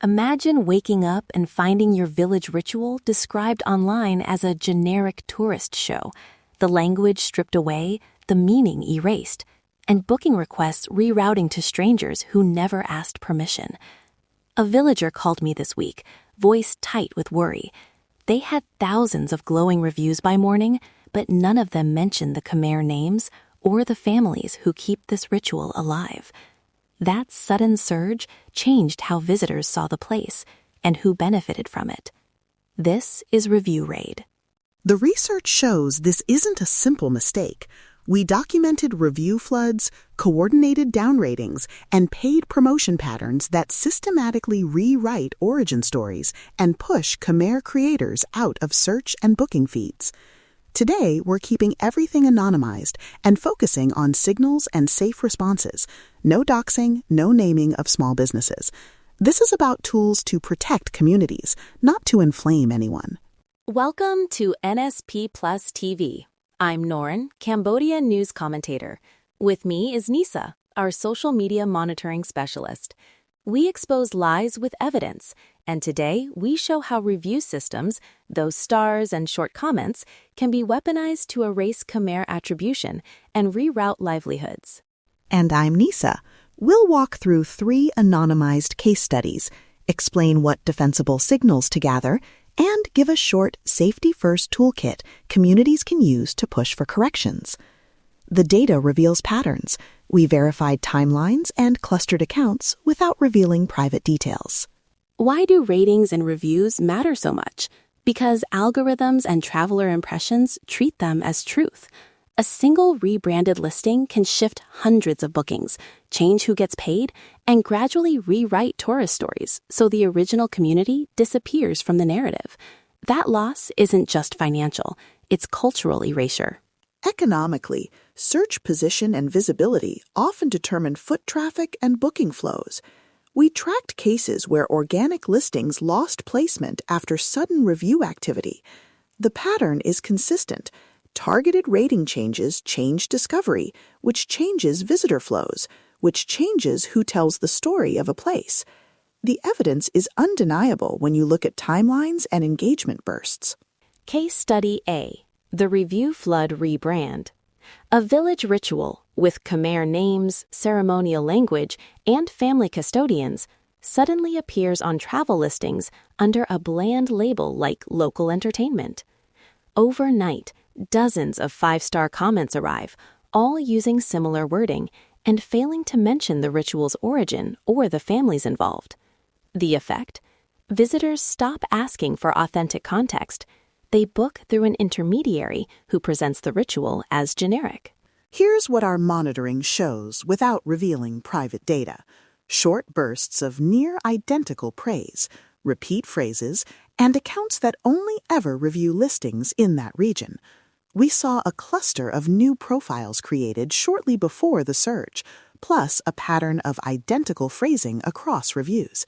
Imagine waking up and finding your village ritual described online as a generic tourist show, the language stripped away, the meaning erased, and booking requests rerouting to strangers who never asked permission. A villager called me this week, voice tight with worry. They had thousands of glowing reviews by morning, but none of them mentioned the Khmer names or the families who keep this ritual alive. That sudden surge changed how visitors saw the place and who benefited from it. This is Review Raid. The research shows this isn't a simple mistake. We documented review floods, coordinated down ratings, and paid promotion patterns that systematically rewrite origin stories and push Khmer creators out of search and booking feeds. Today, we're keeping everything anonymized and focusing on signals and safe responses. No doxing, no naming of small businesses. This is about tools to protect communities, not to inflame anyone. Welcome to NSP Plus TV. I'm Norn, Cambodia news commentator. With me is Nisa, our social media monitoring specialist. We expose lies with evidence, and today we show how review systems, those stars and short comments, can be weaponized to erase Khmer attribution and reroute livelihoods. And I'm Nisa. We'll walk through 3 anonymized case studies, explain what defensible signals to gather, and give a short safety-first toolkit communities can use to push for corrections. The data reveals patterns. We verified timelines and clustered accounts without revealing private details. Why do ratings and reviews matter so much? Because algorithms and traveler impressions treat them as truth. A single rebranded listing can shift hundreds of bookings, change who gets paid, and gradually rewrite tourist stories so the original community disappears from the narrative. That loss isn't just financial, it's cultural erasure. Economically, search position and visibility often determine foot traffic and booking flows. We tracked cases where organic listings lost placement after sudden review activity. The pattern is consistent. Targeted rating changes change discovery, which changes visitor flows, which changes who tells the story of a place. The evidence is undeniable when you look at timelines and engagement bursts. Case Study A. The Review Flood Rebrand. A village ritual with Khmer names, ceremonial language, and family custodians suddenly appears on travel listings under a bland label like local entertainment. Overnight, dozens of 5-star comments arrive, all using similar wording and failing to mention the ritual's origin or the families involved. The effect? Visitors stop asking for authentic context. They book through an intermediary who presents the ritual as generic. Here's what our monitoring shows without revealing private data. Short bursts of near-identical praise, repeat phrases, and accounts that only ever review listings in that region. We saw a cluster of new profiles created shortly before the surge, plus a pattern of identical phrasing across reviews.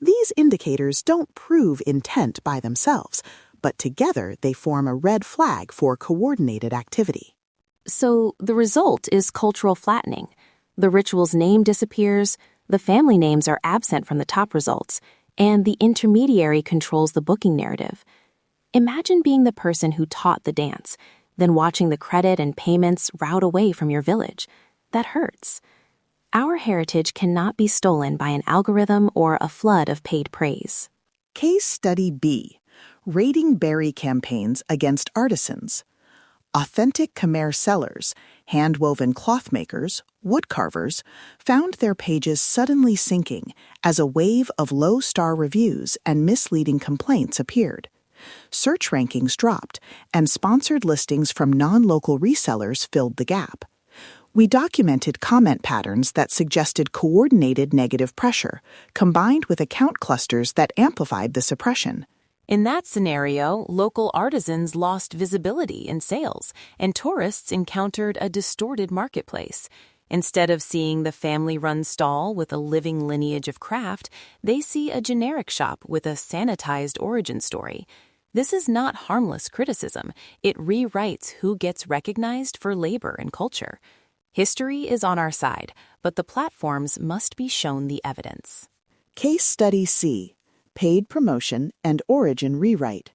These indicators don't prove intent by themselves, but together they form a red flag for coordinated activity. So the result is cultural flattening. The ritual's name disappears, the family names are absent from the top results, and the intermediary controls the booking narrative. Imagine being the person who taught the dance, then watching the credit and payments route away from your village. That hurts. Our heritage cannot be stolen by an algorithm or a flood of paid praise. Case Study B. Raiding berry campaigns against artisans. Authentic Khmer sellers, hand-woven cloth makers, wood carvers, found their pages suddenly sinking as a wave of low-star reviews and misleading complaints appeared. Search rankings dropped, and sponsored listings from non-local resellers filled the gap. We documented comment patterns that suggested coordinated negative pressure, combined with account clusters that amplified the suppression. In that scenario, local artisans lost visibility in sales, and tourists encountered a distorted marketplace. Instead of seeing the family-run stall with a living lineage of craft, they see a generic shop with a sanitized origin story. This is not harmless criticism. It rewrites who gets recognized for labor and culture. History is on our side, but the platforms must be shown the evidence. Case Study C, Paid Promotion and Origin Rewrite.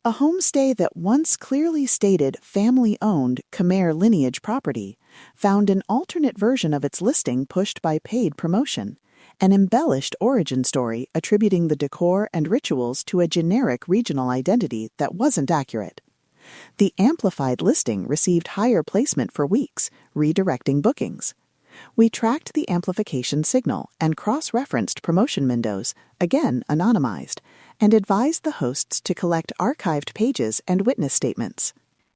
A homestay that once clearly stated family-owned Khmer lineage property found an alternate version of its listing pushed by paid promotion, an embellished origin story attributing the decor and rituals to a generic regional identity that wasn't accurate. The amplified listing received higher placement for weeks, redirecting bookings. We tracked the amplification signal and cross-referenced promotion windows, again anonymized, and advised the hosts to collect archived pages and witness statements.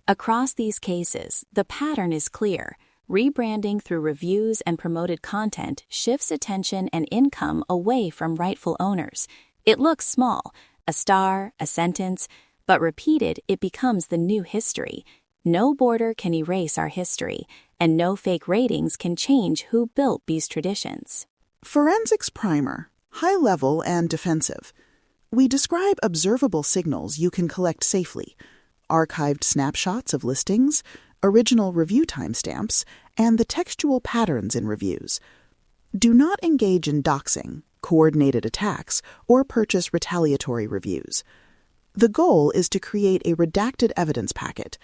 Across these cases, the pattern is clear. Rebranding through reviews and promoted content shifts attention and income away from rightful owners. It looks small, a star, a sentence, but repeated, it becomes the new history. No border can erase our history, and no fake ratings can change who built these traditions. Forensics Primer, high level and defensive. We describe observable signals you can collect safely, archived snapshots of listings, original review timestamps, and the textual patterns in reviews. Do not engage in doxing, coordinated attacks, or purchase retaliatory reviews. The goal is to create a redacted evidence packet,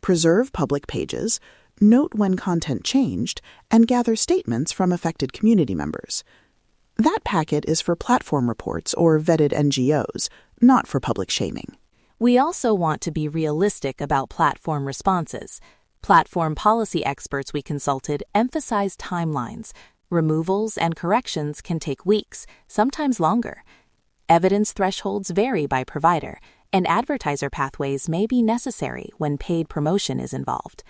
preserve public pages, note when content changed, and gather statements from affected community members. That packet is for platform reports or vetted NGOs, not for public shaming. We also want to be realistic about platform responses. Platform policy experts we consulted emphasize timelines. Removals and corrections can take weeks, sometimes longer. Evidence thresholds vary by provider, and advertiser pathways may be necessary when paid promotion is involved.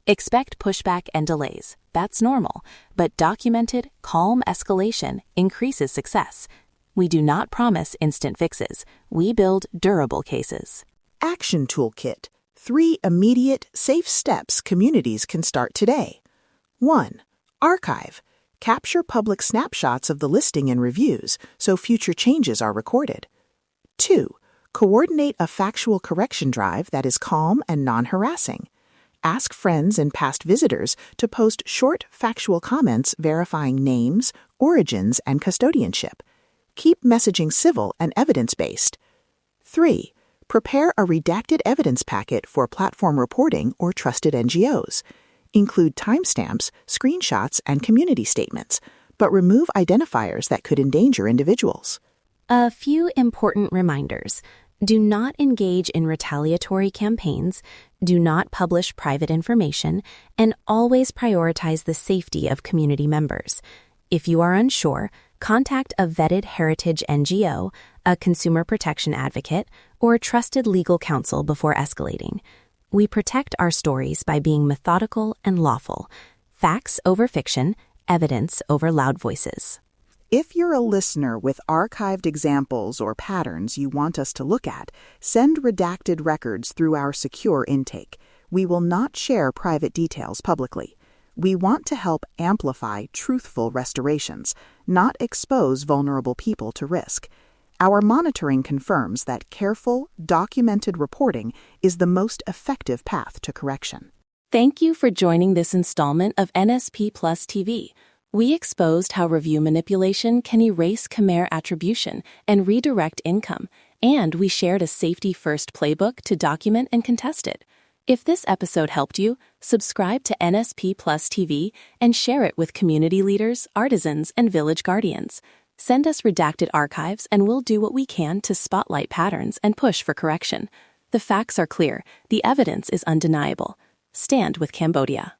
Expect pushback and delays. That's normal, but documented, calm escalation increases success. We do not promise instant fixes. We build durable cases. Action Toolkit. 3 immediate, safe steps communities can start today. 1. Archive. Capture public snapshots of the listing and reviews so future changes are recorded. 2. Coordinate a factual correction drive that is calm and non-harassing. Ask friends and past visitors to post short factual comments verifying names, origins, and custodianship. Keep messaging civil and evidence-based. 3. Prepare a redacted evidence packet for platform reporting or trusted NGOs. Include timestamps, screenshots, and community statements, but remove identifiers that could endanger individuals. A few important reminders. Do not engage in retaliatory campaigns, do not publish private information, and always prioritize the safety of community members. If you are unsure, contact a vetted heritage NGO, a consumer protection advocate, or trusted legal counsel before escalating. We protect our stories by being methodical and lawful. Facts over fiction, evidence over loud voices. If you're a listener with archived examples or patterns you want us to look at, send redacted records through our secure intake. We will not share private details publicly. We want to help amplify truthful restorations, not expose vulnerable people to risk. Our monitoring confirms that careful, documented reporting is the most effective path to correction. Thank you for joining this installment of NSP Plus TV. We exposed how review manipulation can erase Khmer attribution and redirect income, and we shared a safety-first playbook to document and contest it. If this episode helped you, subscribe to NSP Plus TV and share it with community leaders, artisans, and village guardians. Send us redacted archives and we'll do what we can to spotlight patterns and push for correction. The facts are clear. The evidence is undeniable. Stand with Cambodia.